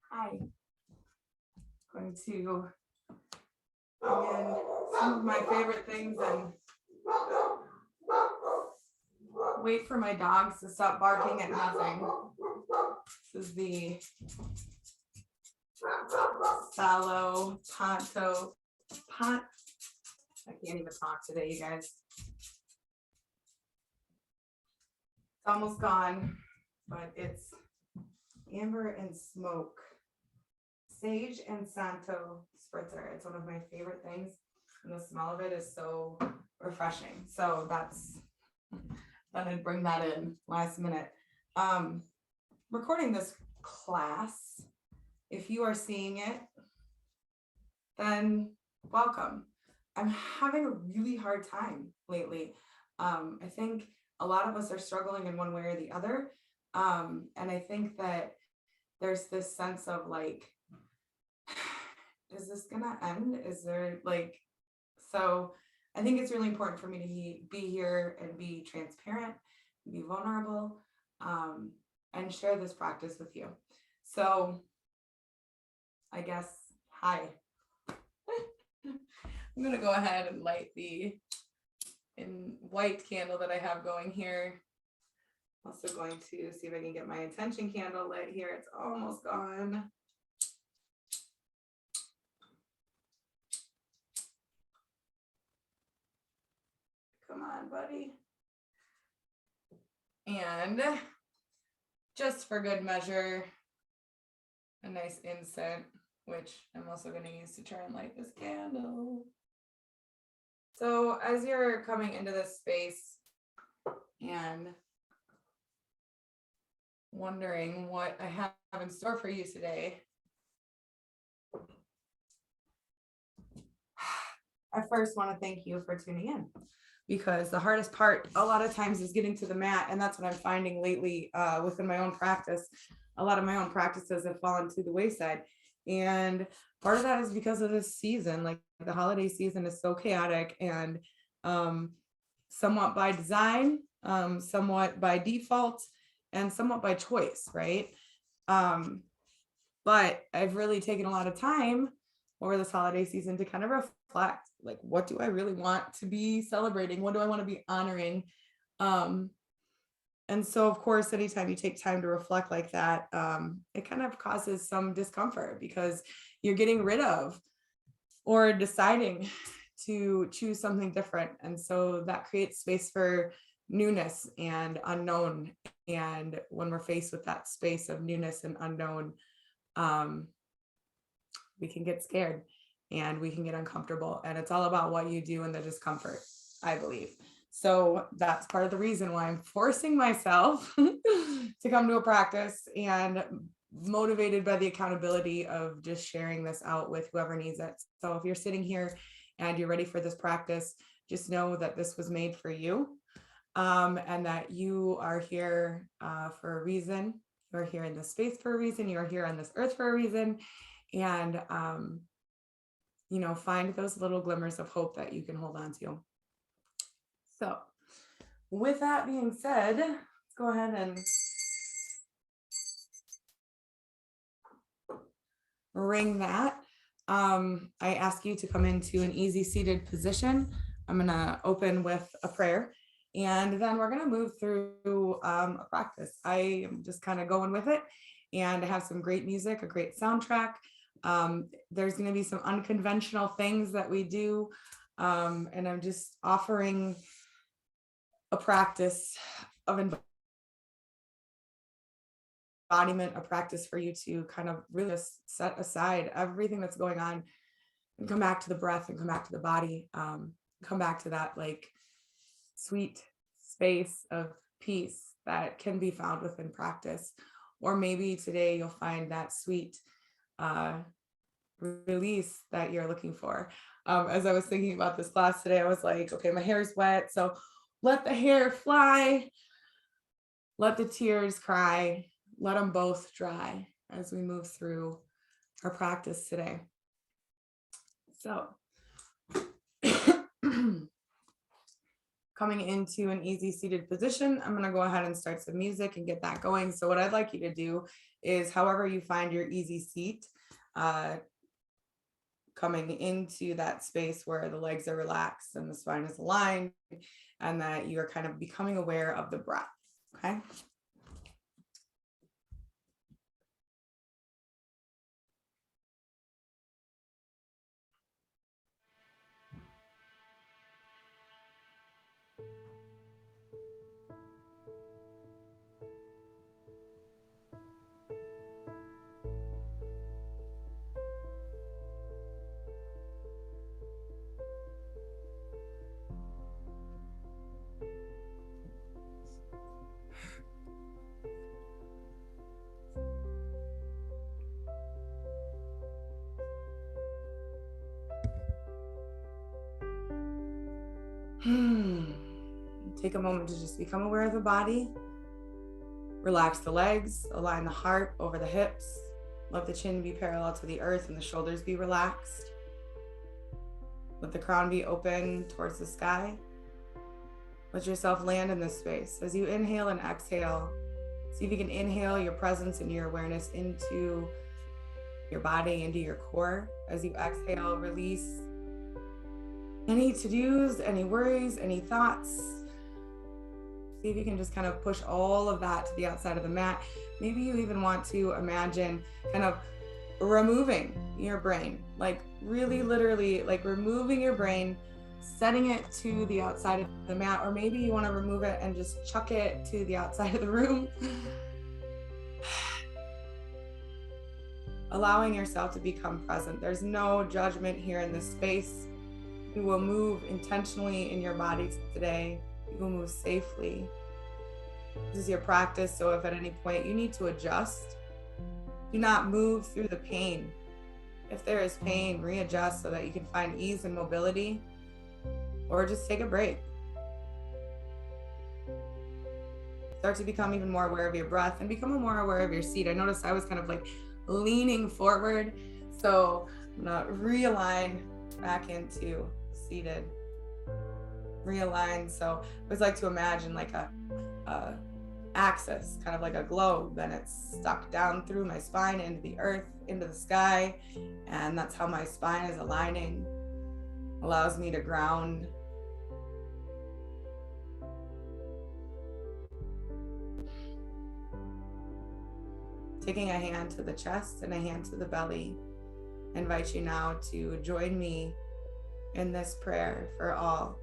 Hi. Going to bring in some of my favorite things and wait for my dogs to stop barking at nothing. This is the Salo Ponto Pot. I can't even talk today, you guys. It's almost gone, but it's amber and smoke. Sage and Santo spritzer. It's one of my favorite things. And the smell of it is so refreshing. So that's, I thought I'd bring that in last minute. Recording this class, if you are seeing it, then welcome. I'm having a really hard time lately. I think a lot of us are struggling in one way or the other. And I think that there's this sense of like, is this gonna end? Is there like, so I think it's really important for me to be here and be transparent, be vulnerable, and share this practice with you. So I guess, hi. I'm gonna go ahead and light the in white candle that I have going here. Also going to see if I can get my intention candle lit here. It's almost gone. Come on, buddy. And just for good measure, a nice incense, which I'm also going to use to try and light this candle. So as you're coming into this space and wondering what I have in store for you today, I first want to thank you for tuning in, because the hardest part a lot of times is getting to the mat. And that's what I'm finding lately within my own practice. A lot of my own practices have fallen to the wayside. And part of that is because of this season. Like the holiday season is so chaotic and somewhat by design, somewhat by default, and somewhat by choice, right? But I've really taken a lot of time over this holiday season to kind of reflect, like, what do I really want to be celebrating? What do I want to be honoring? And so, of course, anytime you take time to reflect like that, it kind of causes some discomfort because you're getting rid of or deciding to choose something different. And so that creates space for newness and unknown. And when we're faced with that space of newness and unknown, we can get scared and we can get uncomfortable. And it's all about what you do in the discomfort, I believe. So that's part of the reason why I'm forcing myself to come to a practice, and motivated by the accountability of just sharing this out with whoever needs it. So if you're sitting here and you're ready for this practice, just know that this was made for you, and that you are here for a reason. You're here in this space for a reason. You're here on this earth for a reason. And, find those little glimmers of hope that you can hold on to. So with that being said, let's go ahead and ring that. I ask you to come into an easy seated position. I'm going to open with a prayer, and then we're going to move through a practice. I am just kind of going with it, and I have some great music, a great soundtrack. There's going to be some unconventional things that we do, and I'm just offering a practice of embodiment, a practice for you to kind of really just set aside everything that's going on and come back to the breath and come back to the body, come back to that like sweet space of peace that can be found within practice. Or maybe today you'll find that sweet release that you're looking for. As I was thinking about this class today, I was like, okay, my hair is wet, so let the hair fly, let the tears cry, let them both dry as we move through our practice today. So coming into an easy seated position, I'm going to go ahead and start some music and get that going. So what I'd like you to do is however you find your easy seat, coming into that space where the legs are relaxed and the spine is aligned, and that you're kind of becoming aware of the breath. Okay. Take a moment to just become aware of the body. Relax the legs, align the heart over the hips. Let the chin be parallel to the earth and the shoulders be relaxed. Let the crown be open towards the sky. Let yourself land in this space. As you inhale and exhale, see if you can inhale your presence and your awareness into your body, into your core. As you exhale, release any to-dos, any worries, any thoughts. See if you can just kind of push all of that to the outside of the mat. Maybe you even want to imagine kind of removing your brain, like really literally like removing your brain, setting it to the outside of the mat, or maybe you want to remove it and just chuck it to the outside of the room. Allowing yourself to become present. There's no judgment here in this space. You will move intentionally in your body today. You will move safely. This is your practice, so if at any point you need to adjust, do not move through the pain. If there is pain, readjust so that you can find ease and mobility, or just take a break. Start to become even more aware of your breath and become more aware of your seat. I noticed I was kind of like leaning forward, so I'm gonna realign back into seated. Realign. So I always like to imagine like a axis, kind of like a globe, and it's stuck down through my spine into the earth, into the sky, and that's how my spine is aligning. Allows me to ground. Taking a hand to the chest and a hand to the belly. I invite you now to join me in this prayer for all.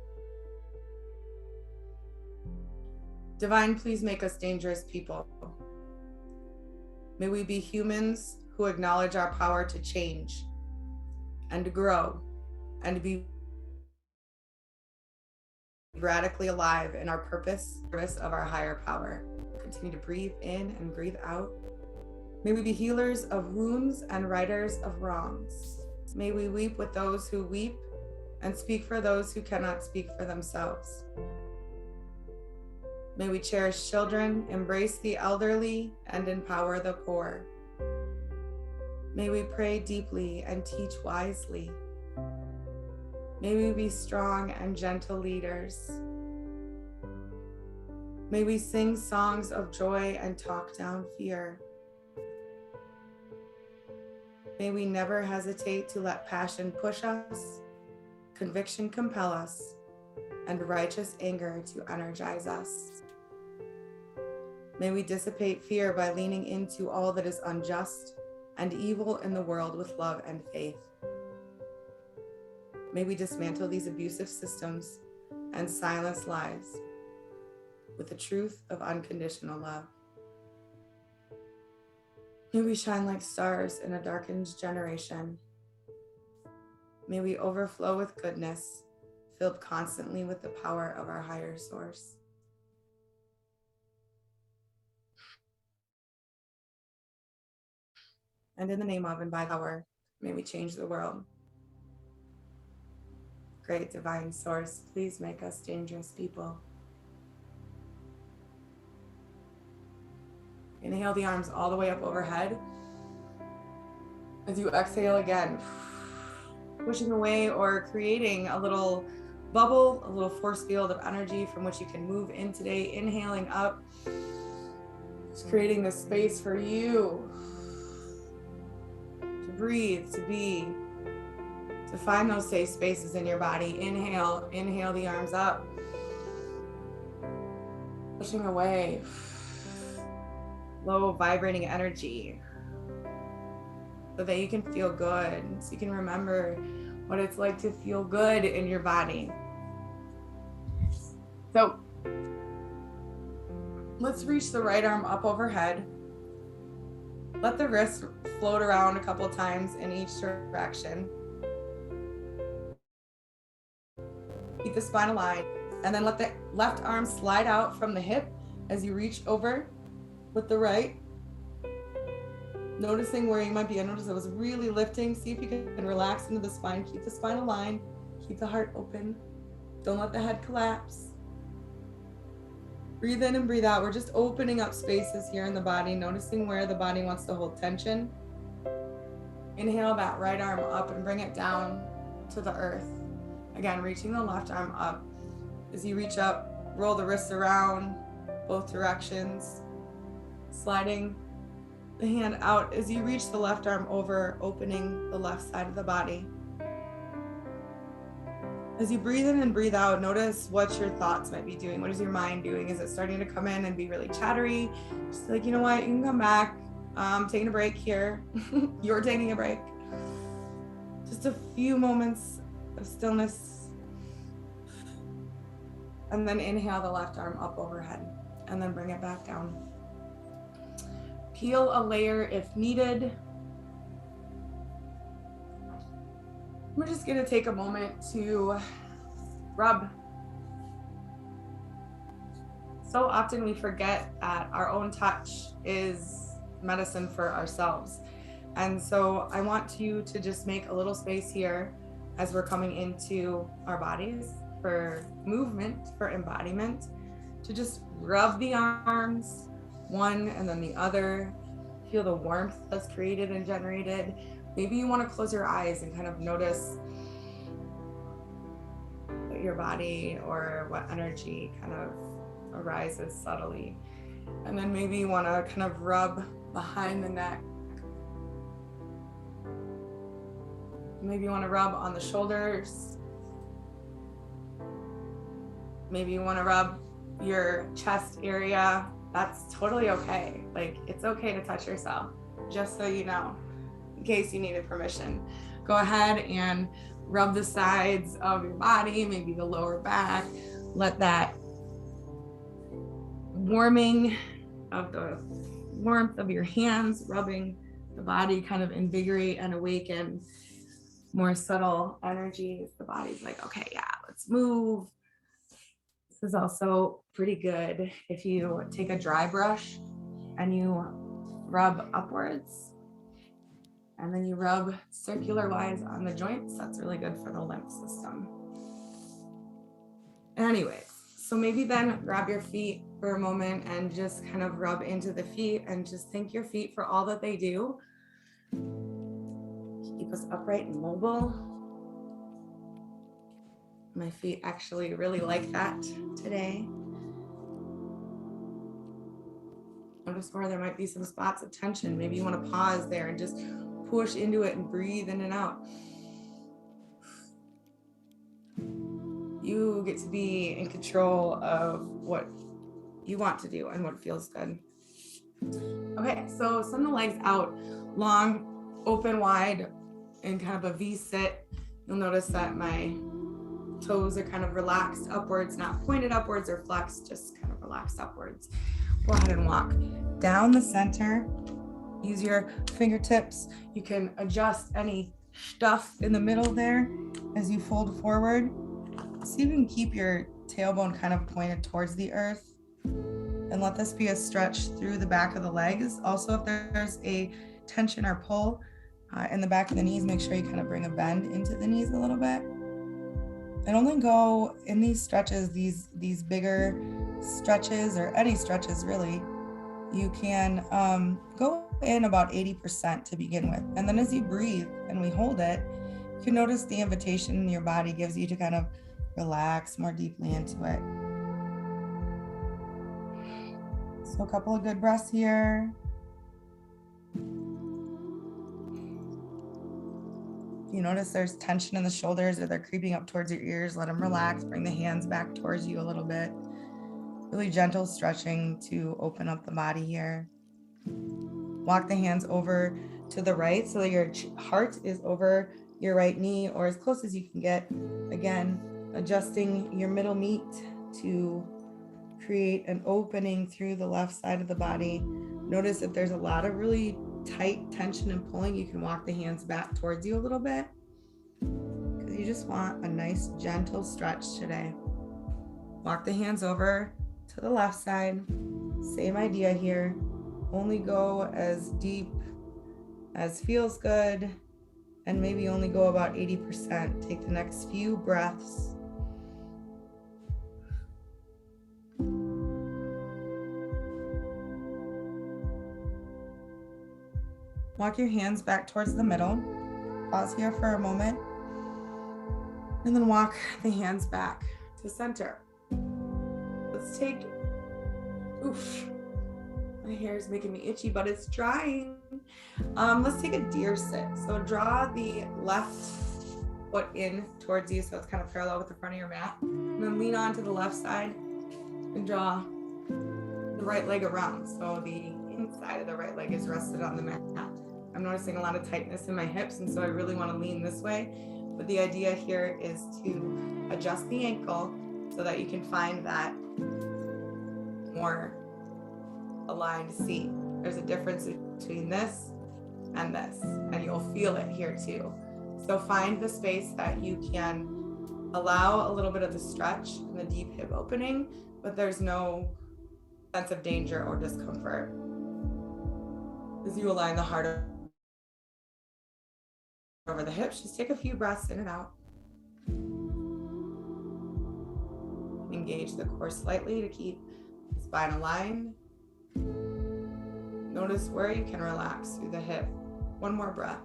Divine, please make us dangerous people. May we be humans who acknowledge our power to change and to grow and to be radically alive in our purpose, service of our higher power. Continue to breathe in and breathe out. May we be healers of wounds and righters of wrongs. May we weep with those who weep and speak for those who cannot speak for themselves. May we cherish children, embrace the elderly, and empower the poor. May we pray deeply and teach wisely. May we be strong and gentle leaders. May we sing songs of joy and talk down fear. May we never hesitate to let passion push us, conviction compel us, and righteous anger to energize us. May we dissipate fear by leaning into all that is unjust and evil in the world with love and faith. May we dismantle these abusive systems and silence lies with the truth of unconditional love. May we shine like stars in a darkened generation. May we overflow with goodness, filled constantly with the power of our higher source. And in the name of and by power, may we change the world. Great divine source, please make us dangerous people. Inhale the arms all the way up overhead. As you exhale again, pushing away or creating a little bubble, a little force field of energy from which you can move in today. Inhaling up, Just creating the space for you to breathe, to be, to find those safe spaces in your body. Inhale the arms up, pushing away low vibrating energy so that you can feel good, so you can remember what it's like to feel good in your body. So let's reach the right arm up overhead. Let the wrist float around a couple times in each direction. Keep the spine aligned, and then let the left arm slide out from the hip as you reach over with the right. Noticing where you might be. I noticed I was really lifting. See if you can relax into the spine. Keep the spine aligned. Keep the heart open. Don't let the head collapse. Breathe in and breathe out. We're just opening up spaces here in the body, noticing where the body wants to hold tension. Inhale that right arm up and bring it down to the earth. Again, reaching the left arm up. As you reach up, roll the wrists around both directions, sliding the hand out as you reach the left arm over, opening the left side of the body. As you breathe in and breathe out, notice what your thoughts might be doing. What is your mind doing? Is it starting to come in and be really chattery? Just like, you know what, you can come back. Taking a break here. You're taking a break. Just a few moments of stillness. And then inhale the left arm up overhead and then bring it back down. Peel a layer if needed. We're just going to take a moment to rub. So often we forget that our own touch is medicine for ourselves. And so I want you to just make a little space here as we're coming into our bodies for movement, for embodiment, to just rub the arms, one and then the other. Feel the warmth that's created and generated. Maybe you want to close your eyes and kind of notice what your body or what energy kind of arises subtly. And then maybe you want to kind of rub behind the neck. Maybe you want to rub on the shoulders. Maybe you want to rub your chest area. That's totally okay. Like, it's okay to touch yourself, just so you know, in case you needed permission. Go ahead and rub the sides of your body, maybe the lower back. Let that warming of the warmth of your hands rubbing the body kind of invigorate and awaken more subtle energies. The body's like, okay, yeah, let's move. This is also pretty good if you take a dry brush and you rub upwards and then you rub circular wise on the joints. That's really good for the lymph system. Anyways, so maybe then grab your feet for a moment and just kind of rub into the feet and just thank your feet for all that they do. Keep us upright and mobile. My feet actually really like that today. Notice where there might be some spots of tension. Maybe you want to pause there and just push into it and breathe in and out. You get to be in control of what you want to do and what feels good. Okay, so send the legs out long, open wide, in kind of a V sit. You'll notice that my toes are kind of relaxed upwards, not pointed upwards or flexed, just kind of relaxed upwards. Go ahead and walk down the center. Use your fingertips. You can adjust any stuff in the middle there as you fold forward. See if you can keep your tailbone kind of pointed towards the earth. And let this be a stretch through the back of the legs. Also, if there's a tension or pull in the back of the knees, make sure you kind of bring a bend into the knees a little bit. And only go in these stretches, these bigger stretches or any stretches really, you can go in about 80% to begin with. And then as you breathe and we hold it, you can notice the invitation your body gives you to kind of relax more deeply into it. So a couple of good breaths here. If you notice there's tension in the shoulders or they're creeping up towards your ears, let them relax. Bring the hands back towards you a little bit. Really gentle stretching to open up the body here. Walk the hands over to the right so that your heart is over your right knee or as close as you can get. Again, adjusting your middle meat to create an opening through the left side of the body. Notice if there's a lot of really tight tension and pulling, you can walk the hands back towards you a little bit because you just want a nice gentle stretch today. Walk the hands over to the left side. Same idea here. Only go as deep as feels good and maybe only go about 80%. Take the next few breaths. Walk your hands back towards the middle. Pause here for a moment. And then walk the hands back to center. Let's take, oof, my hair is making me itchy, but it's drying. Let's take a deer sit. So draw the left foot in towards you so it's kind of parallel with the front of your mat. And then lean on to the left side and draw the right leg around. So the inside of the right leg is rested on the mat. I'm noticing a lot of tightness in my hips, and so I really want to lean this way. But the idea here is to adjust the ankle so that you can find that more aligned seat. There's a difference between this, and you'll feel it here too. So find the space that you can allow a little bit of the stretch and the deep hip opening, but there's no sense of danger or discomfort. As you align the heart over the hips, just take a few breaths in and out. Engage the core slightly to keep the spine aligned. Notice where you can relax through the hip. One more breath.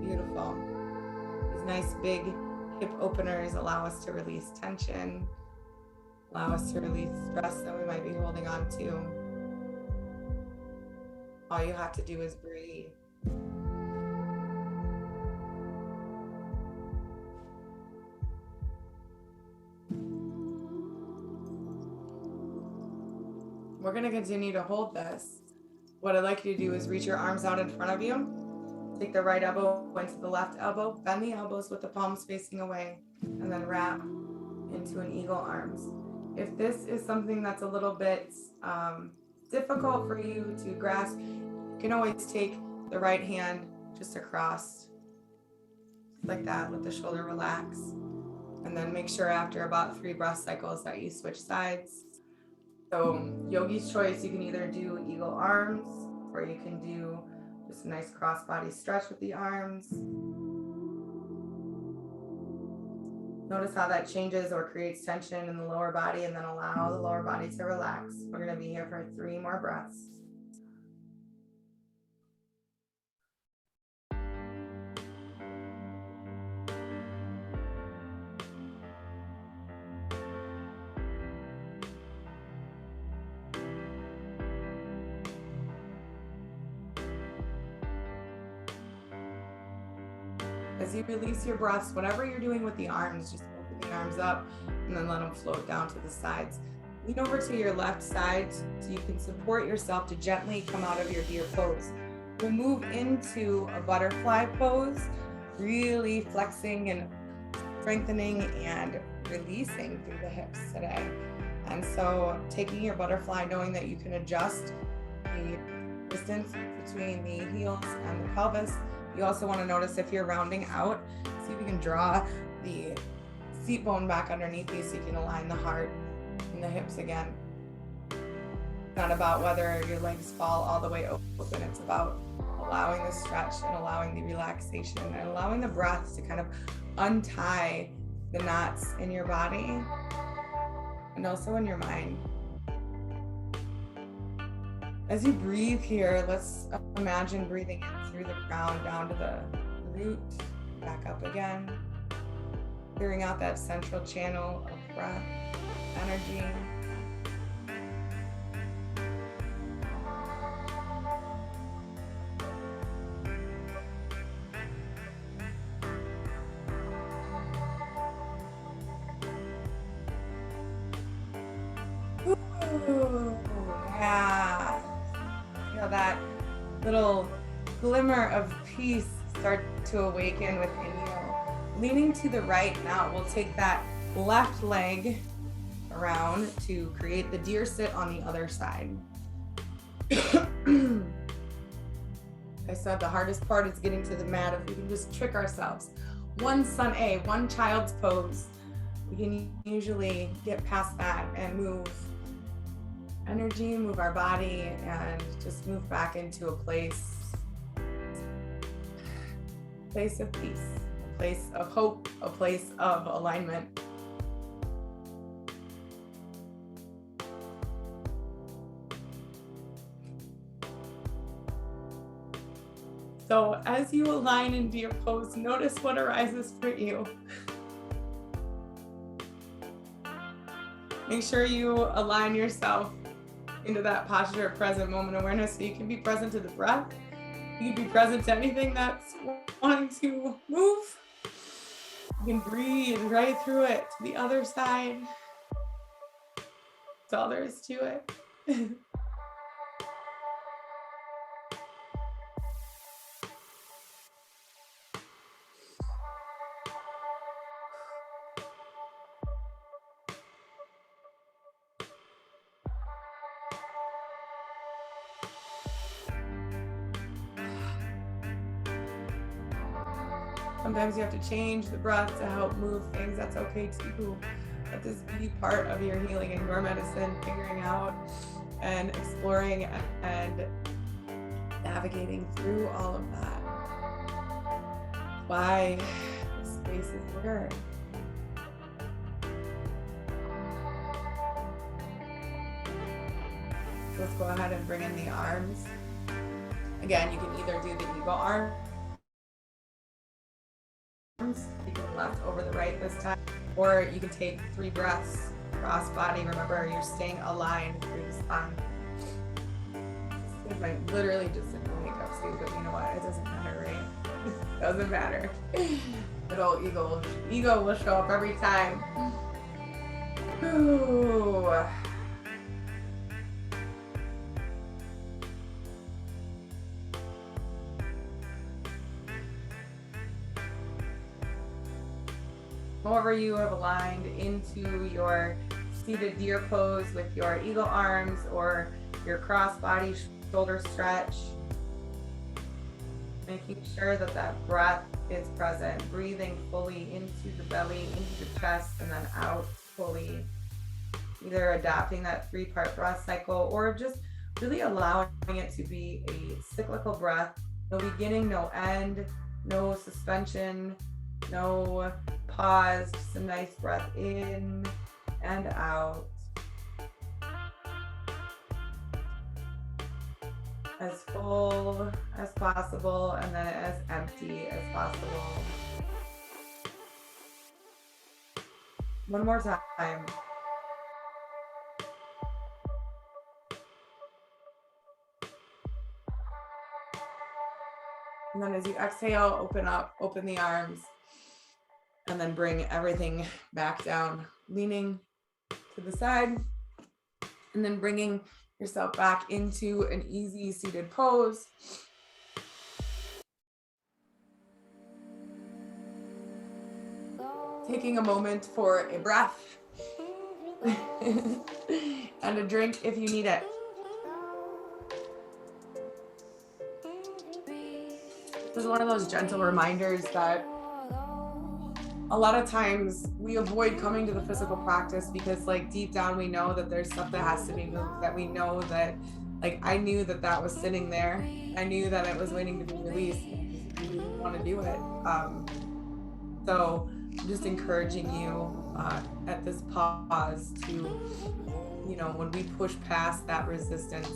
Beautiful. These nice big hip openers allow us to release tension, allow us to release stress that we might be holding on to. All you have to do is breathe. We're going to continue to hold this. What I'd like you to do is reach your arms out in front of you. Take the right elbow into the left elbow, bend the elbows with the palms facing away, and then wrap into an eagle arms. If this is something that's a little bit difficult for you to grasp, you can always take the right hand just across, like that, let the shoulder relax. And then make sure after about 3 breath cycles that you switch sides. So yogi's choice, you can either do eagle arms, or you can do just a nice cross body stretch with the arms. Notice how that changes or creates tension in the lower body, and then allow the lower body to relax. We're going to be here for 3 more breaths. As you release your breaths, whatever you're doing with the arms, just open the arms up and then let them float down to the sides. Lean over to your left side so you can support yourself to gently come out of your deer pose. We'll move into a butterfly pose, really flexing and strengthening and releasing through the hips today. And so taking your butterfly, knowing that you can adjust the distance between the heels and the pelvis. You also want to notice if you're rounding out, see if you can draw the seat bone back underneath you so you can align the heart and the hips again. It's not about whether your legs fall all the way open. It's about allowing the stretch and allowing the relaxation and allowing the breath to kind of untie the knots in your body and also in your mind. As you breathe here, let's imagine breathing in through the crown down to the root back up again. Clearing out that central channel of breath, energy. Ooh, yeah. Feel that little glimmer of peace start to awaken within you. Leaning to the right now, we'll take that left leg around to create the deer sit on the other side. I said the hardest part is getting to the mat. If we can just trick ourselves. One sun A, one child's pose. We can usually get past that and move energy, move our body, and just move back into a place of peace, a place of hope, a place of alignment. So as you align in deer pose, notice what arises for you. Make sure you align yourself into that posture of present moment awareness, so you can be present to the breath. You can be present to anything that's wanting to move. You can breathe right through it to the other side. That's all there is to it. Sometimes you have to change the breath to help move things. That's okay too. Let this be part of your healing and your medicine, figuring out and exploring and navigating through all of that. Why this space is here. Let's go ahead and bring in the arms. Again, you can either do the eagle arm. You can left over the right this time, or you can take 3 breaths cross body. Remember, you're staying aligned through the spine. This might literally just in the makeup suit, but you know what? It doesn't matter, right? Doesn't matter. Good old ego will show up every time. Ooh. However you have aligned into your seated deer pose with your eagle arms or your cross body shoulder stretch, making sure that that breath is present, breathing fully into the belly, into the chest, and then out fully. Either adopting that 3-part breath cycle or just really allowing it to be a cyclical breath. No beginning, no end, no suspension, no pause, just a nice breath in and out. As full as possible and then as empty as possible. One more time. And then as you exhale, open the arms. And then bring everything back down, leaning to the side, and then bringing yourself back into an easy seated pose. Taking a moment for a breath and a drink if you need it. This is one of those gentle reminders that a lot of times we avoid coming to the physical practice because like deep down we know that there's stuff that has to be moved, that we know that like I knew that that was sitting there. I knew that it was waiting to be released. I didn't want to do it. So I'm just encouraging you at this pause to, you know, when we push past that resistance,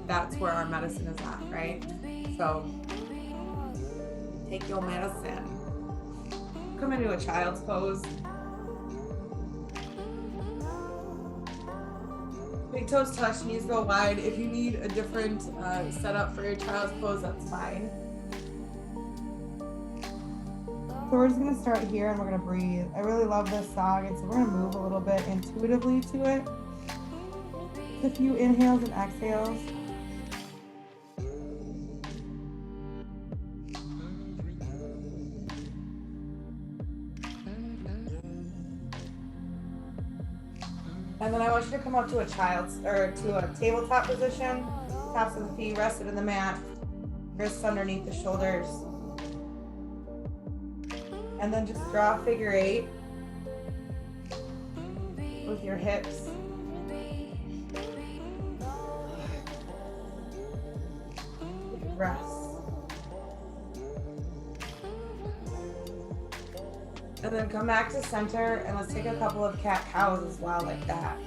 that's where our medicine is at, right? So take your medicine. come into a child's pose. Big toes touch, knees go wide. If you need a different setup for your child's pose, that's fine. So we're just gonna start here and we're gonna breathe. I really love this song, and so we're gonna move a little bit intuitively to it. Just a few inhales and exhales. And then I want you to come up to a tabletop position. Tops of the feet rested in the mat. Wrists underneath the shoulders. And then just draw a figure 8 with your hips. Rest. And then come back to center, and let's take a couple of cat-cows as well, like that.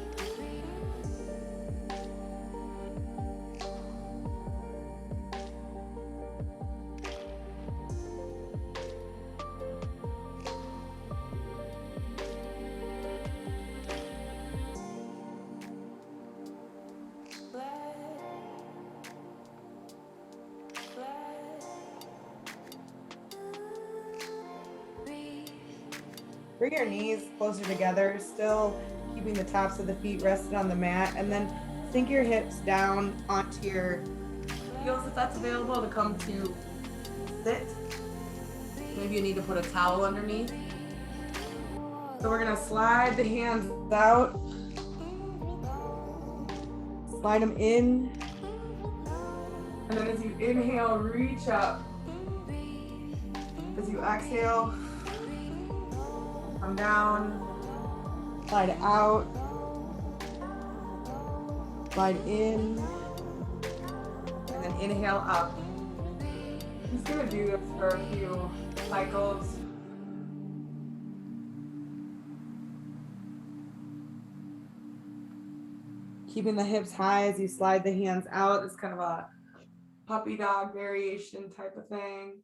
Bring your knees closer together, still keeping the tops of the feet rested on the mat, and then sink your hips down onto your heels if that's available to come to sit. Maybe you need to put a towel underneath. So we're gonna slide the hands out, slide them in, and then as you inhale, reach up. As you exhale, come down, slide out, slide in, and then inhale up. I'm just gonna do this for a few cycles. Keeping the hips high as you slide the hands out. It's kind of a puppy dog variation type of thing.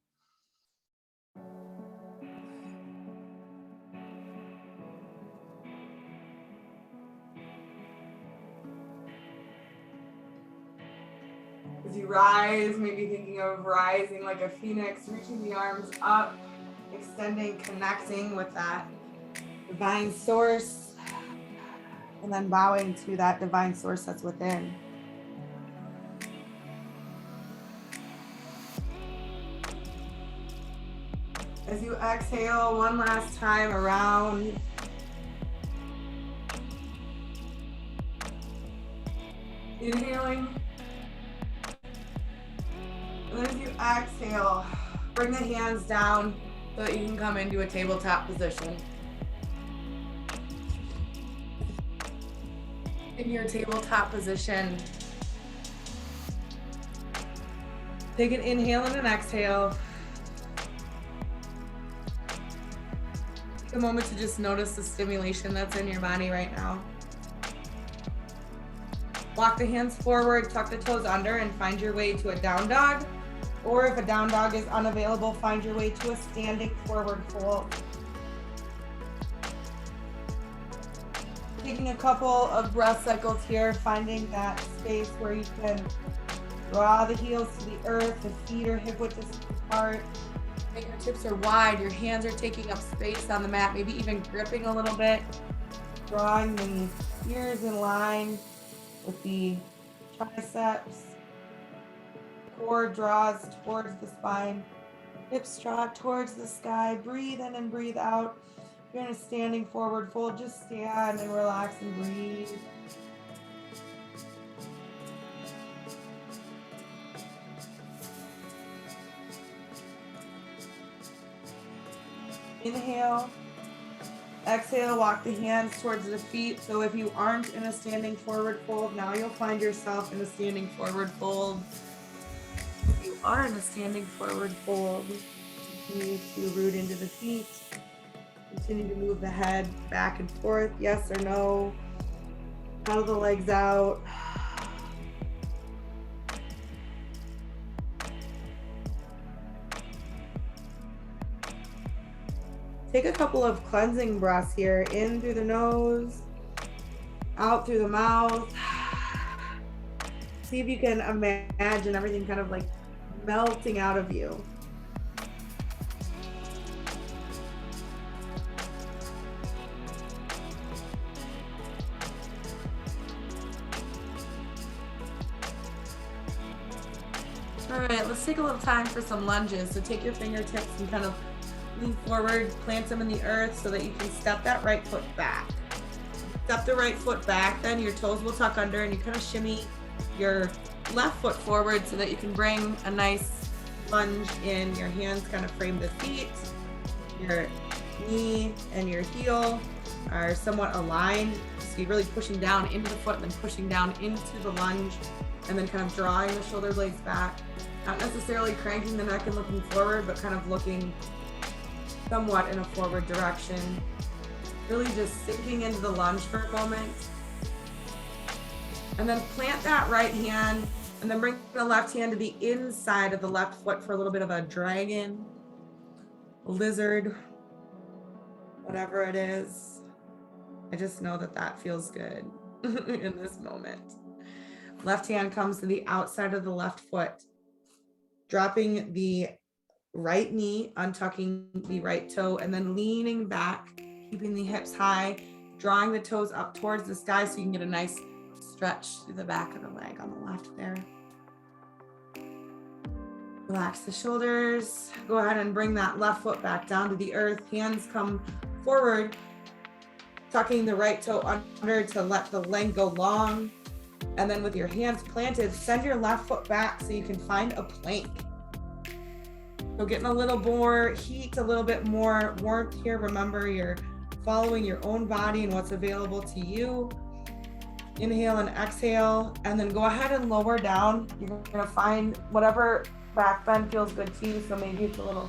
As you rise, maybe thinking of rising like a phoenix, reaching the arms up, extending, connecting with that divine source, and then bowing to that divine source that's within. As you exhale one last time around, inhaling. And then as you exhale, bring the hands down so that you can come into a tabletop position. In your tabletop position, take an inhale and an exhale. Take a moment to just notice the stimulation that's in your body right now. Walk the hands forward, tuck the toes under, and find your way to a down dog. Or if a down dog is unavailable, find your way to a standing forward fold. Taking a couple of breath cycles here, finding that space where you can draw the heels to the earth, the feet are hip width distance apart. Fingertips are wide, your hands are taking up space on the mat, maybe even gripping a little bit. Drawing the ears in line with the triceps. Core draws towards the spine. Hips draw towards the sky. Breathe in and breathe out. If you're in a standing forward fold, just stand and relax and breathe. Inhale. Exhale, walk the hands towards the feet. So if you aren't in a standing forward fold, now you'll find yourself in a standing forward fold. If you are in a standing forward fold, continue to root into the feet. Continue to move the head back and forth, yes or no. Paddle the legs out. take a couple of cleansing breaths here, in through the nose, out through the mouth. See if you can imagine everything kind of like melting out of you. All right, let's take a little time for some lunges. So take your fingertips and kind of lean forward, plant them in the earth so that you can step that right foot back. Step the right foot back, then your toes will tuck under and you kind of shimmy your left foot forward so that you can bring a nice lunge in. Your hands kind of frame the feet. Your knee and your heel are somewhat aligned. So you're really pushing down into the foot and then pushing down into the lunge and then kind of drawing the shoulder blades back. Not necessarily cranking the neck and looking forward, but kind of looking somewhat in a forward direction. Really just sinking into the lunge for a moment. And then plant that right hand and then bring the left hand to the inside of the left foot for a little bit of a dragon, lizard, whatever it is. I just know that that feels good in this moment. Left hand comes to the outside of the left foot, dropping the right knee, untucking the right toe, and then leaning back, keeping the hips high, drawing the toes up towards the sky so you can get a nice stretch through the back of the leg on the left there. Relax the shoulders. Go ahead and bring that left foot back down to the earth. Hands come forward, tucking the right toe under to let the leg go long. And then with your hands planted, send your left foot back so you can find a plank. So getting a little more heat, a little bit more warmth here. Remember, you're following your own body and what's available to you. Inhale and exhale, and then go ahead and lower down. You're gonna find whatever back bend feels good to you. So maybe it's a little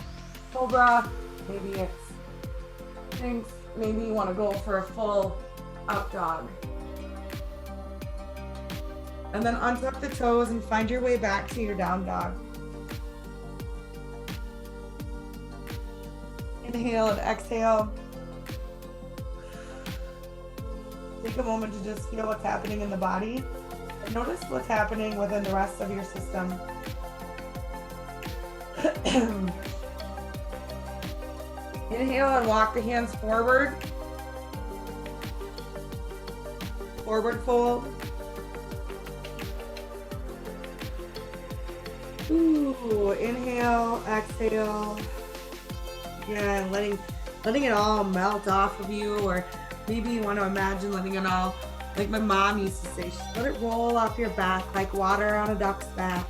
cobra, maybe it's Sphinx, maybe you wanna go for a full up dog. And then untuck the toes and find your way back to your down dog. Inhale and exhale. Take a moment to just feel what's happening in the body and notice what's happening within the rest of your system. Inhale and walk the hands forward. Forward fold. Ooh, inhale, exhale. Again, letting it all melt off of you, or maybe you want to imagine letting it all, like my mom used to say, just let it roll off your back like water on a duck's back.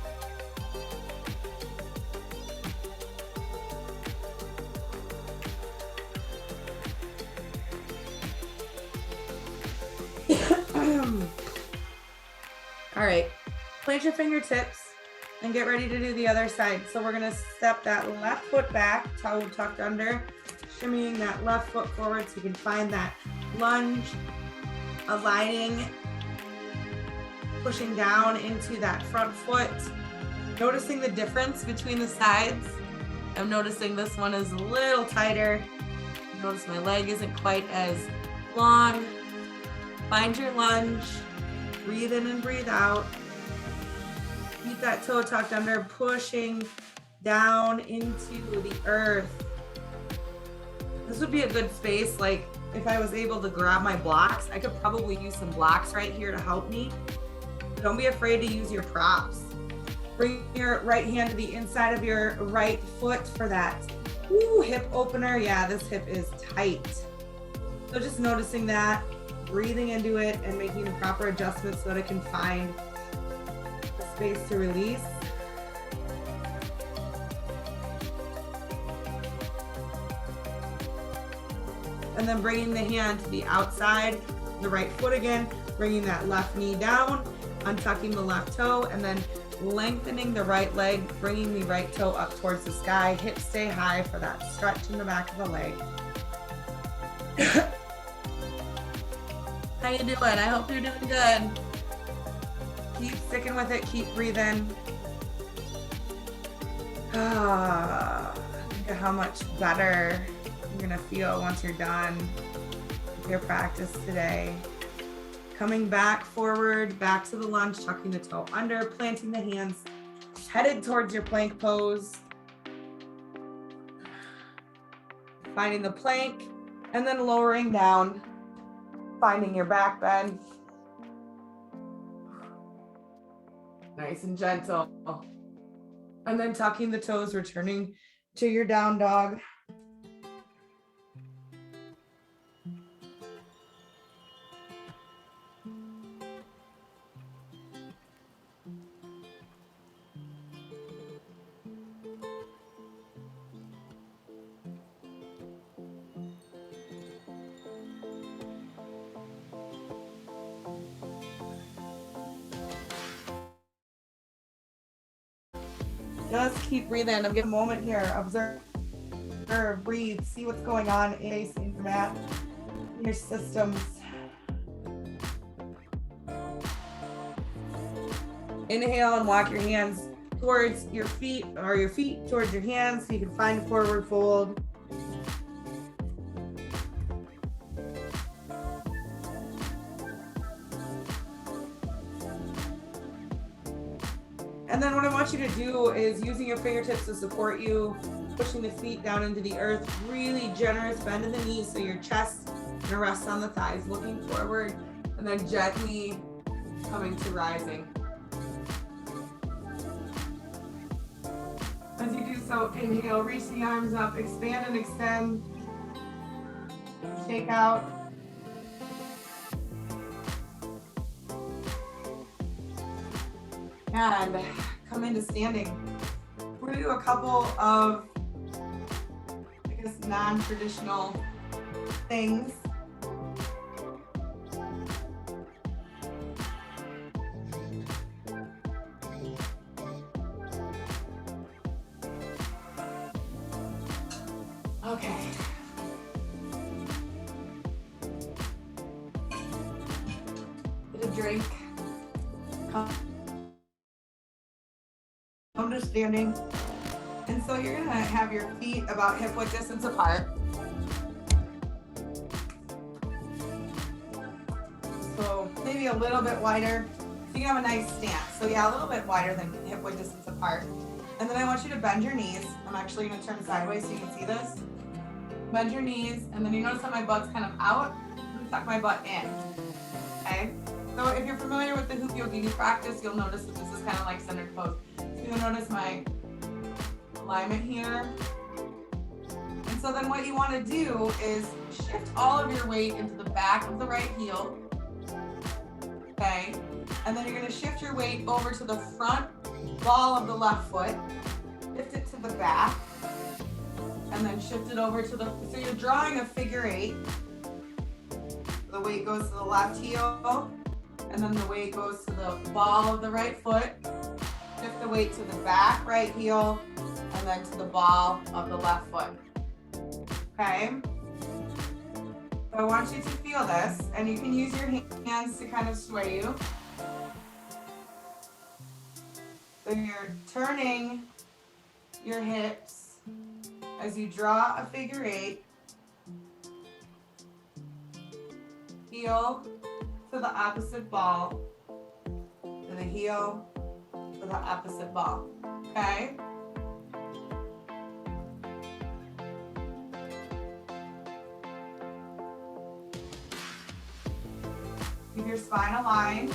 All right, plant your fingertips and get ready to do the other side. So we're gonna step that left foot back, toe tucked under, shimmying that left foot forward so you can find that lunge, aligning, pushing down into that front foot, noticing the difference between the sides. I'm noticing this one is a little tighter. Notice my leg isn't quite as long. Find your lunge, breathe in and breathe out. Keep that toe tucked under, pushing down into the earth. This would be a good space. Like if I was able to grab my blocks, I could probably use some blocks right here to help me. Don't be afraid to use your props. Bring your right hand to the inside of your right foot for that hip opener. Yeah, this hip is tight. So just noticing that, breathing into it and making the proper adjustments so that I can find space to release. And then bringing the hand to the outside, the right foot again, bringing that left knee down, untucking the left toe, and then lengthening the right leg, bringing the right toe up towards the sky. Hips stay high for that stretch in the back of the leg. How you doing? I hope you're doing good. Keep sticking with it, keep breathing. Think of how much better gonna feel once you're done with your practice today. Coming back forward, back to the lunge, tucking the toe under, planting the hands, headed towards your plank pose. Finding the plank and then lowering down, finding your back bend. Nice and gentle. And then tucking the toes, returning to your down dog. Just keep breathing. I'm giving a moment here. Observe, breathe, see what's going on in your mat, in your systems. Inhale and walk your hands towards your feet, or your feet towards your hands so you can find forward fold. And then what I want you to do is using your fingertips to support you, pushing the feet down into the earth, really generous bend in the knees so your chest gonna rest on the thighs, looking forward, and then gently coming to rising. As you do so, inhale, reach the arms up, expand and extend, shake out. And come into standing. We're gonna do a couple of, I guess, non-traditional things. Okay. Get a drink. Come to standing. And so you're gonna have your feet about hip width distance apart. So maybe a little bit wider. So you can have a nice stance. So yeah, a little bit wider than hip width distance apart. And then I want you to bend your knees. I'm actually gonna turn sideways so you can see this. Bend your knees, and then you notice that my butt's kind of out. I'm gonna tuck my butt in, okay? So if you're familiar with the hoop yogi practice, you'll notice that this is kind of like centered pose. So you'll notice my alignment here. And so then what you want to do is shift all of your weight into the back of the right heel, okay? And then you're going to shift your weight over to the front ball of the left foot, shift it to the back, and then shift it over to the, so you're drawing a figure 8. The weight goes to the left heel, and then the weight goes to the ball of the right foot. Shift the weight to the back right heel, and then to the ball of the left foot. Okay? So I want you to feel this, and you can use your hands to kind of sway you. So you're turning your hips as you draw a figure 8. Heel to the opposite ball, to the heel, to the opposite ball, okay? Keep your spine aligned.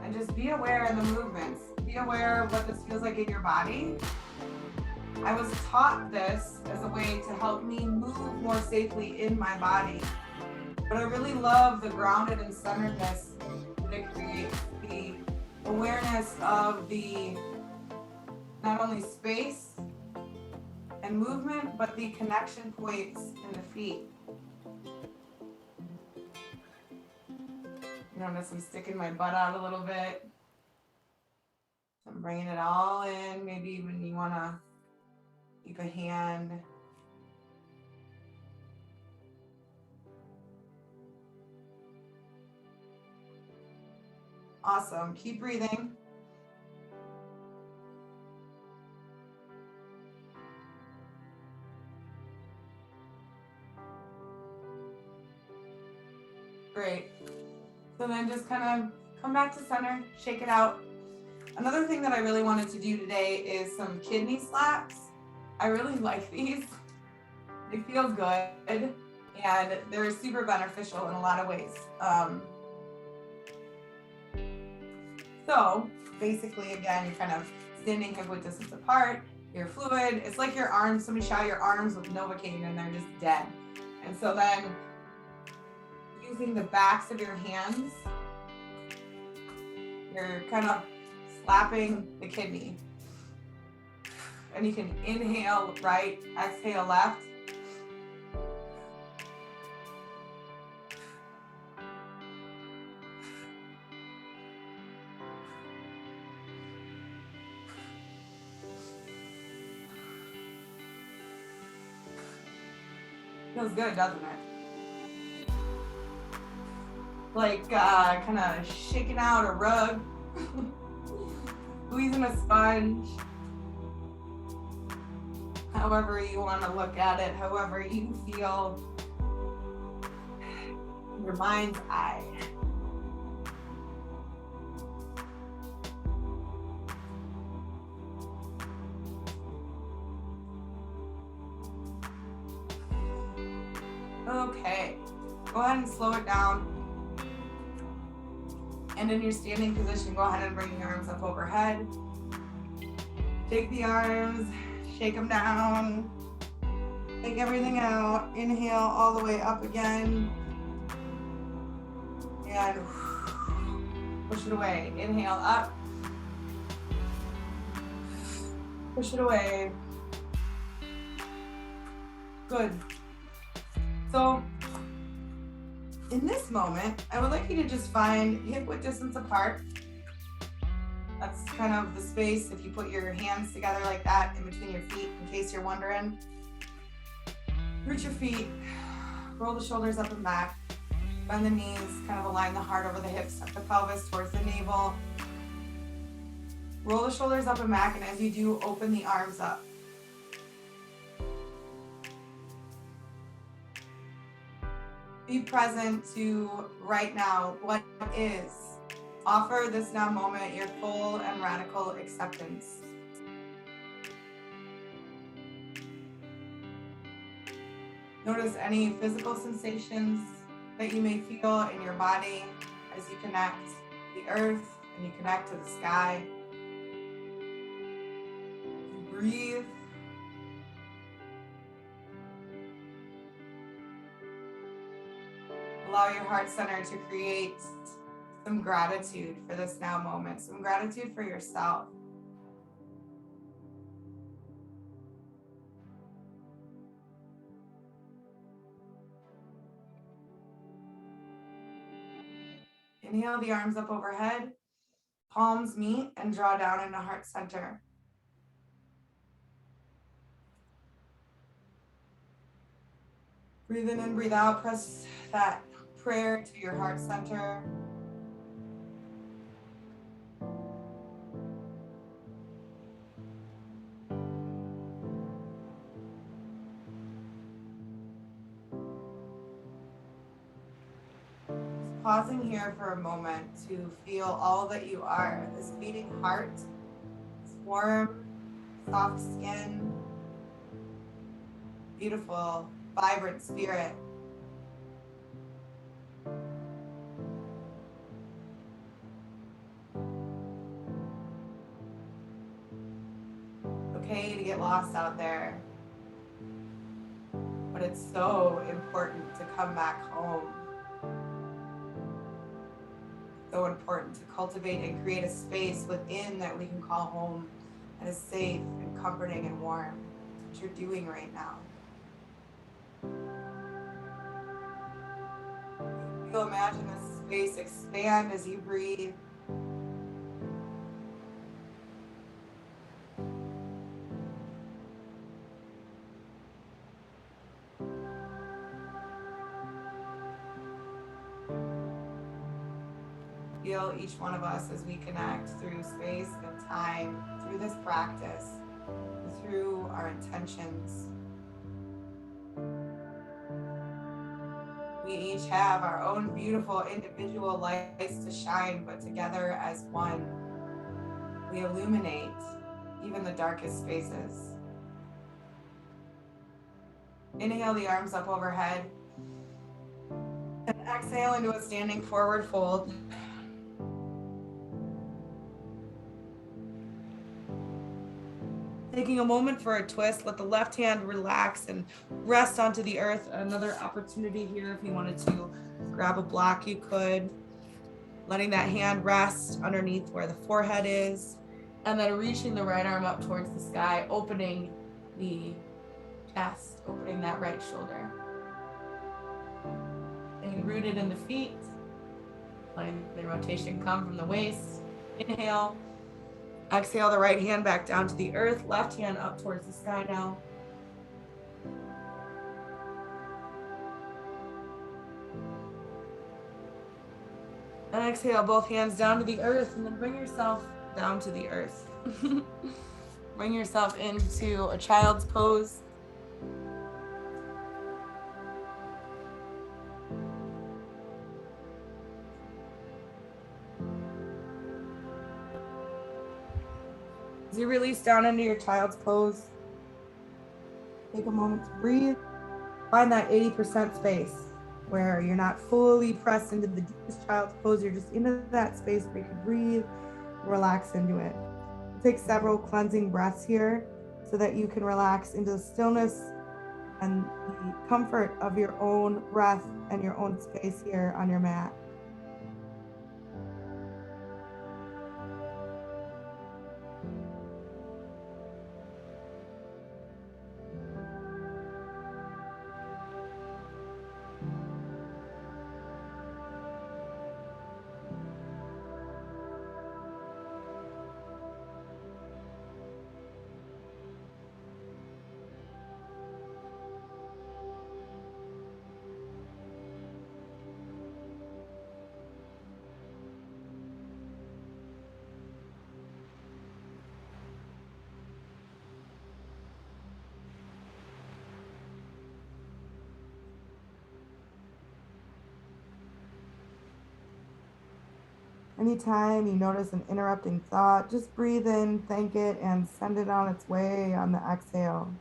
And just be aware of the movements. Be aware of what this feels like in your body. I was taught this as a way to help me move more safely in my body. But I really love the grounded and centeredness that it creates, the awareness of the not only space and movement, but the connection points in the feet. Notice I'm sticking my butt out a little bit. I'm bringing it all in. Maybe even you want to keep a hand. Awesome. Keep breathing. Great. So then just kind of come back to center, shake it out. Another thing that I really wanted to do today is some kidney slaps. I really like these. They feel good and they're super beneficial in a lot of ways. So basically, again, you're kind of standing hip width distance apart. You're fluid. It's like your arms, somebody shot your arms with Novocaine and they're just dead. And so then using the backs of your hands, you're kind of slapping the kidney. And you can inhale right, exhale left. Feels good, doesn't it? Like kind of shaking out a rug, squeezing a sponge. However you want to look at it, however you feel, your mind's eye. Okay, go ahead and slow it down. And in your standing position, go ahead and bring your arms up overhead. Take the arms, shake them down. Take everything out. Inhale all the way up again. And push it away. Inhale up. Push it away. Good. So in this moment, I would like you to just find hip width distance apart. That's kind of the space if you put your hands together like that in between your feet, in case you're wondering. Root your feet, roll the shoulders up and back, bend the knees, kind of align the heart over the hips, tuck the pelvis towards the navel. Roll the shoulders up and back, and as you do, open the arms up. Be present to right now, what is. Offer this now moment your full and radical acceptance. Notice any physical sensations that you may feel in your body as you connect to the earth and you connect to the sky. Breathe. Allow your heart center to create some gratitude for this now moment, some gratitude for yourself. Inhale the arms up overhead, palms meet and draw down into heart center. Breathe in and breathe out, press that prayer to your heart center. Just pausing here for a moment to feel all that you are, this beating heart, this warm, soft skin, beautiful, vibrant spirit. Okay to get lost out there, but it's so important to come back home. So important to cultivate and create a space within that we can call home that is safe and comforting and warm. That's what you're doing right now. You'll imagine this space expand as you breathe. Feel each one of us as we connect through space and time, through this practice, through our intentions. We each have our own beautiful individual lights to shine, but together as one, we illuminate even the darkest spaces. Inhale the arms up overhead and exhale into a standing forward fold. Taking a moment for a twist, let the left hand relax and rest onto the earth. Another opportunity here, if you wanted to grab a block, you could. Letting that hand rest underneath where the forehead is, and then reaching the right arm up towards the sky, opening the chest, opening that right shoulder. Staying rooted in the feet, letting the rotation come from the waist. Inhale. Exhale the right hand back down to the earth, left hand up towards the sky now. And exhale both hands down to the earth, and then bring yourself down to the earth. Bring yourself into a child's pose. As you release down into your child's pose, take a moment to breathe. Find that 80% space where you're not fully pressed into the deepest child's pose. You're just into that space where you can breathe, relax into it. Take several cleansing breaths here so that you can relax into the stillness and the comfort of your own breath and your own space here on your mat. Anytime you notice an interrupting thought, just breathe in, thank it, and send it on its way on the exhale.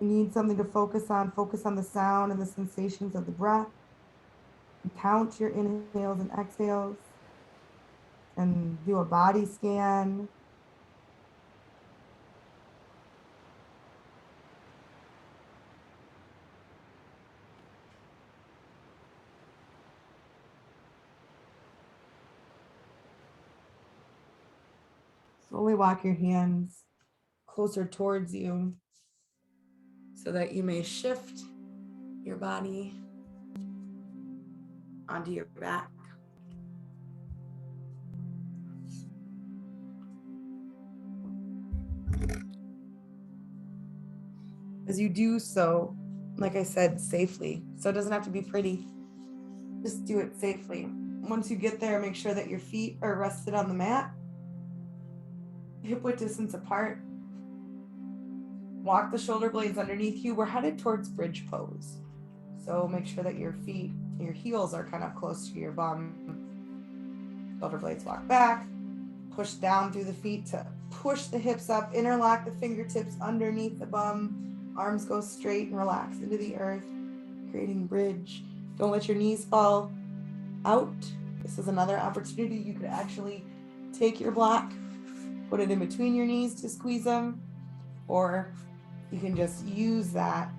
You need something to focus on the sound and the sensations of the breath. Count your inhales and exhales and do a body scan. Slowly walk your hands closer towards you so that you may shift your body onto your back. As you do so, like I said, safely. So it doesn't have to be pretty. Just do it safely. Once you get there, make sure that your feet are rested on the mat, hip width distance apart. Walk the shoulder blades underneath you. We're headed towards bridge pose. So make sure that your feet, your heels are kind of close to your bum. Shoulder blades walk back. Push down through the feet to push the hips up. Interlock the fingertips underneath the bum. Arms go straight and relax into the earth, creating bridge. Don't let your knees fall out. This is another opportunity. You could actually take your block, put it in between your knees to squeeze them, or you can just use that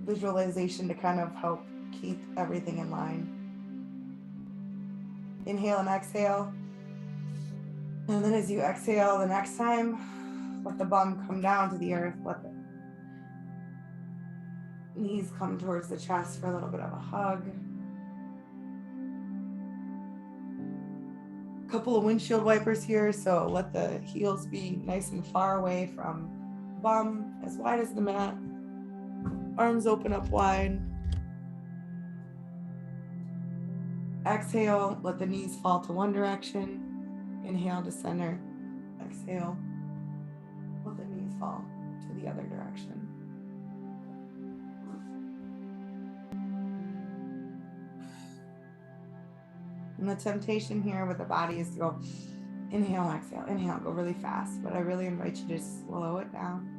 visualization to kind of help keep everything in line. Inhale and exhale. And then as you exhale the next time, let the bum come down to the earth. Let the knees come towards the chest for a little bit of a hug. A couple of windshield wipers here, so let the heels be nice and far away from bum, as wide as the mat. Arms open up wide. Exhale, let the knees fall to one direction. Inhale to center. Exhale, let the knees fall to the other direction. And the temptation here with the body is to go inhale, exhale, go really fast. But I really invite you to slow it down.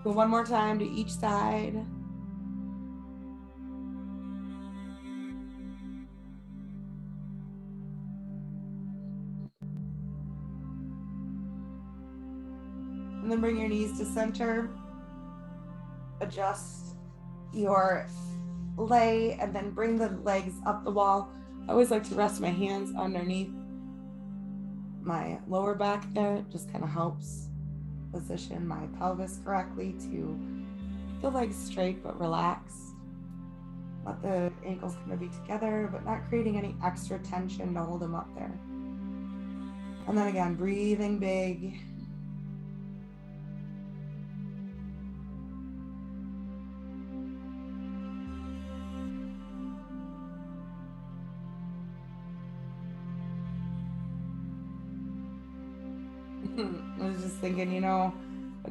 Go one more time to each side. And then bring your knees to center. Adjust your lay and then bring the legs up the wall. I always like to rest my hands underneath my lower back there. It just kind of helps position my pelvis correctly to keep the legs straight but relaxed. Let the ankles kind of be together, but not creating any extra tension to hold them up there. And then again, breathing big. I was just thinking, a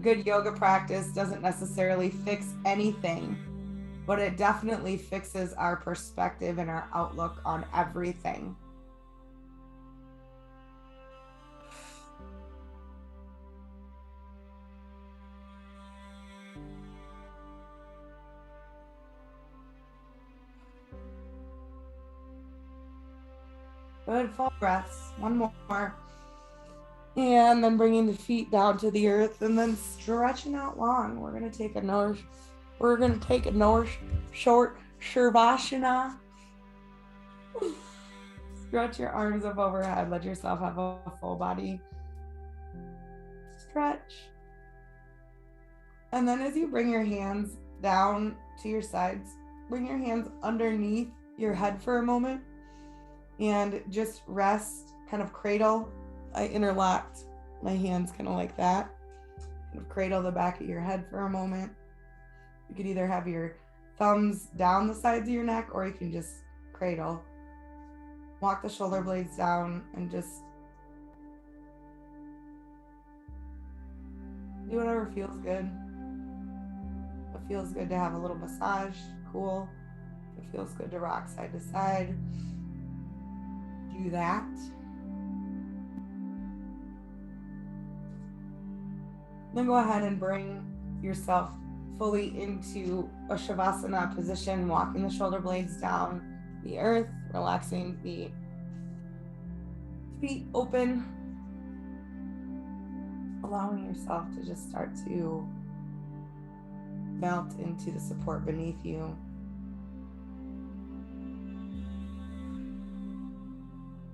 good yoga practice doesn't necessarily fix anything, but it definitely fixes our perspective and our outlook on everything. Good, full breaths. One more. And then bringing the feet down to the earth and then stretching out long. We're going to take another short Shavasana. Stretch your arms up overhead. Let yourself have a full body stretch. And then as you bring your hands down to your sides, bring your hands underneath your head for a moment and just rest, kind of cradle. I interlocked my hands kind of like that. Kind of cradle the back of your head for a moment. You could either have your thumbs down the sides of your neck or you can just cradle. Walk the shoulder blades down and just do whatever feels good. If it feels good to have a little massage, cool. If it feels good to rock side to side, do that. Then go ahead and bring yourself fully into a Shavasana position, walking the shoulder blades down the earth, relaxing the feet open, allowing yourself to just start to melt into the support beneath you.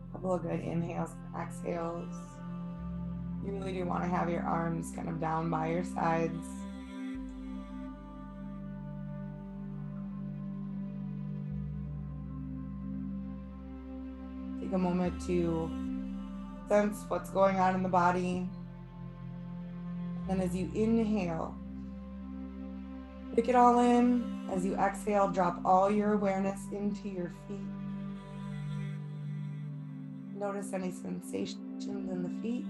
A couple of good inhales and exhales. You really do want to have your arms kind of down by your sides. Take a moment to sense what's going on in the body. And as you inhale, take it all in. As you exhale, drop all your awareness into your feet. Notice any sensations in the feet.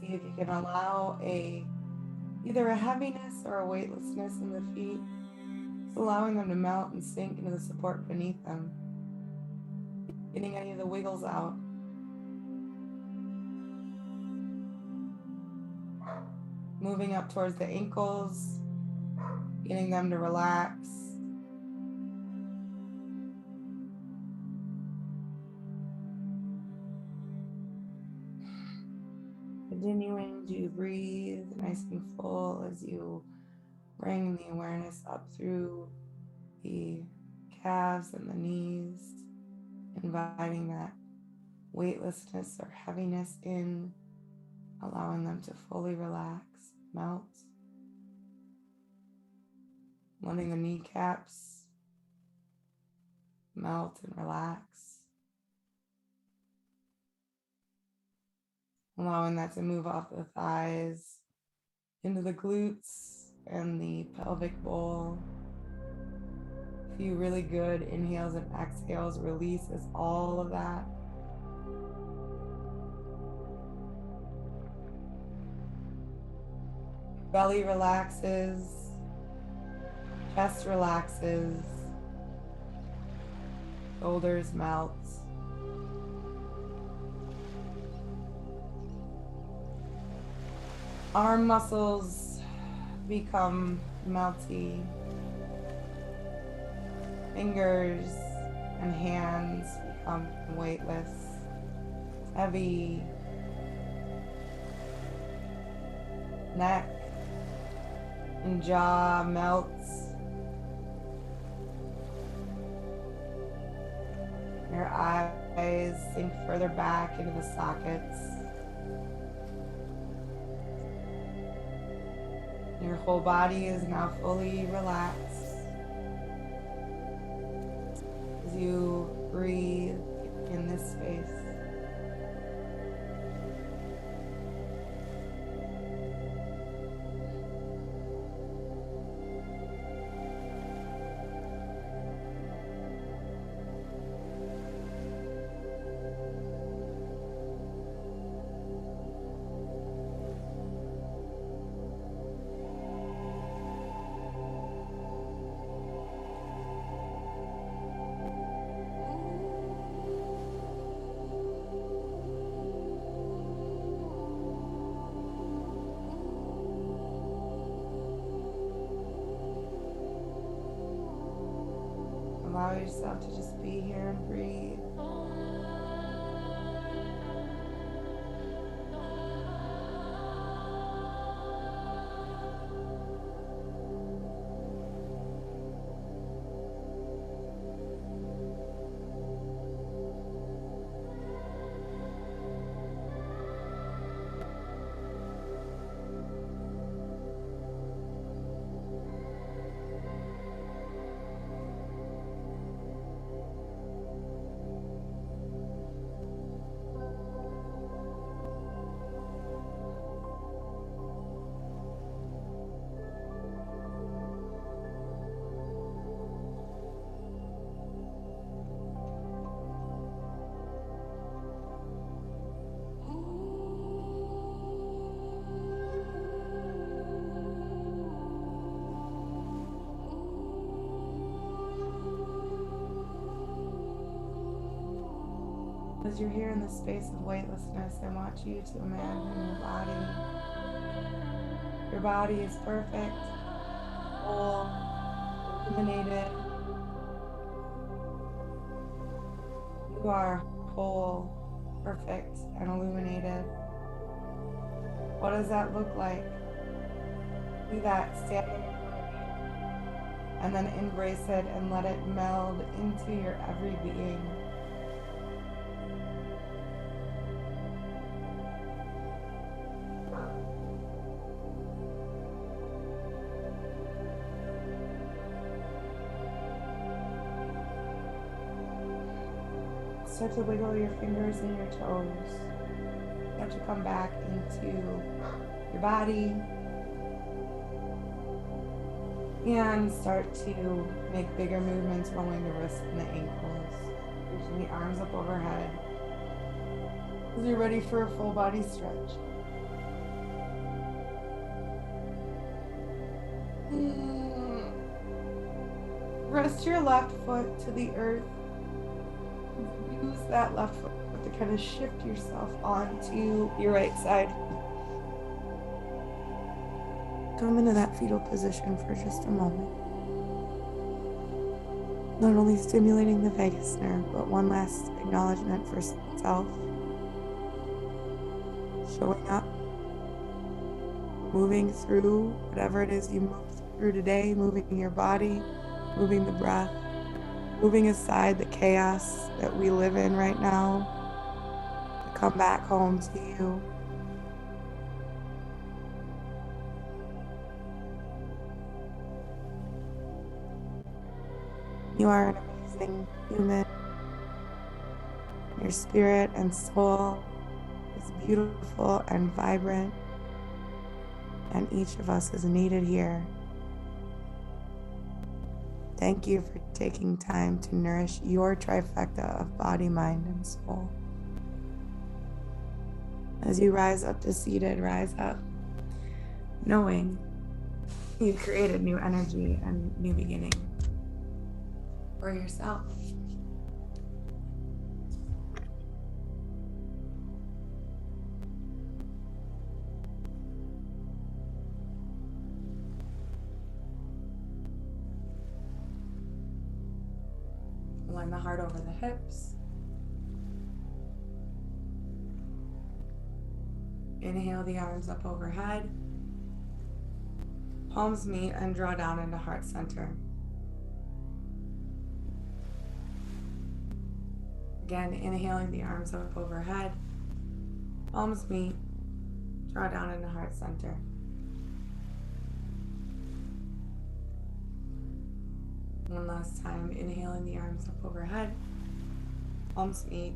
See if you can allow either a heaviness or a weightlessness in the feet, just allowing them to melt and sink into the support beneath them, getting any of the wiggles out. Moving up towards the ankles, getting them to relax. Continuing to breathe nice and full as you bring the awareness up through the calves and the knees, inviting that weightlessness or heaviness in, allowing them to fully relax, melt, letting the kneecaps melt and relax. allowing that to move off the thighs into the glutes and the pelvic bowl. A few really good inhales and exhales releases all of that. Belly relaxes, chest relaxes, shoulders melt. Arm muscles become melty. Fingers and hands become weightless, heavy. Neck and jaw melts. Your eyes sink further back into the sockets. Your whole body is now fully relaxed as you breathe in this space. Allow yourself to just be here and breathe. As you're here in this space of weightlessness, I want you to imagine your body. Your body is perfect, whole, illuminated. You are whole, perfect, and illuminated. What does that look like? See that standing in front of you, and then embrace it and let it meld into your every being. Start to wiggle your fingers and your toes. Start to come back into your body. And start to make bigger movements, rolling the wrists and the ankles. Reaching the arms up overhead. As you're ready for a full body stretch. Rest your left foot to the earth. Use that left foot to kind of shift yourself onto your right side. Come into that fetal position for just a moment. Not only stimulating the vagus nerve, but one last acknowledgement for self. Showing up, moving through whatever it is you move through today, moving your body, moving the breath, moving aside the chaos that we live in right now, to come back home to you. You are an amazing human. Your spirit and soul is beautiful and vibrant, and each of us is needed here. Thank you for taking time to nourish your trifecta of body, mind, and soul. As you rise up to seated, rise up knowing you created new energy and new beginning for yourself. Align the heart over the hips. Inhale the arms up overhead. Palms meet and draw down into heart center. Again, inhaling the arms up overhead. Palms meet, draw down into heart center. One last time, inhaling the arms up overhead. Palms meet,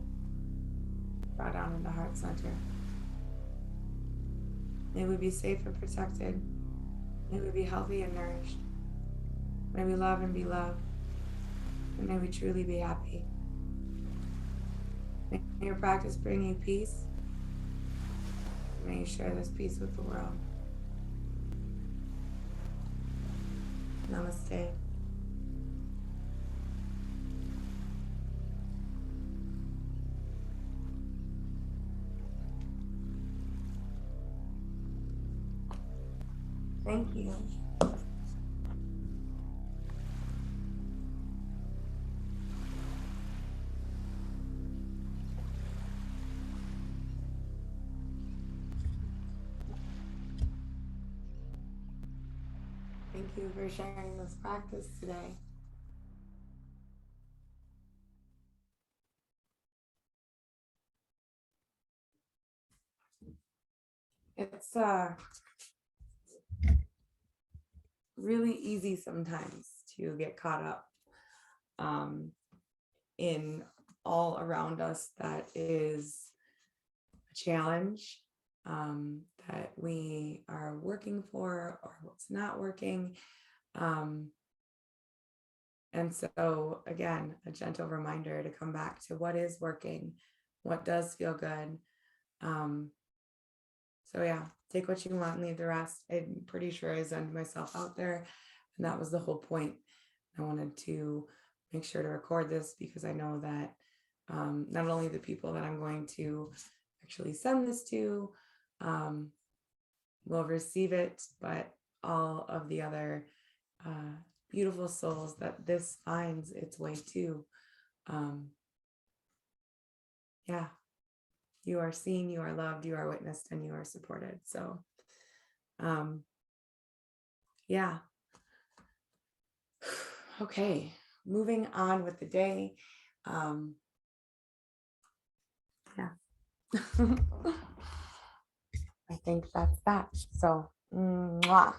draw down into heart center. May we be safe and protected. May we be healthy and nourished. May we love and be loved. And may we truly be happy. May your practice bring you peace. May you share this peace with the world. Namaste. Thank you. Thank you for sharing this practice today. It's really easy sometimes to get caught up in all around us that is a challenge that we are working for, or what's not working. And so again, a gentle reminder to come back to what is working, what does feel good. So yeah, take what you want and leave the rest. I'm pretty sure I zoned myself out there, and that was the whole point. I wanted to make sure to record this because I know that not only the people that I'm going to actually send this to will receive it, but all of the other beautiful souls that this finds its way to. Yeah. You are seen, you are loved, you are witnessed, and you are supported. So, yeah. Okay, moving on with the day. Yeah. I think that's that. So, mwah.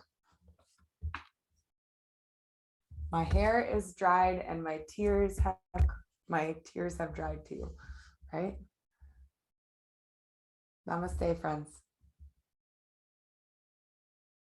My hair is dried and my tears have dried too, right? Namaste, friends.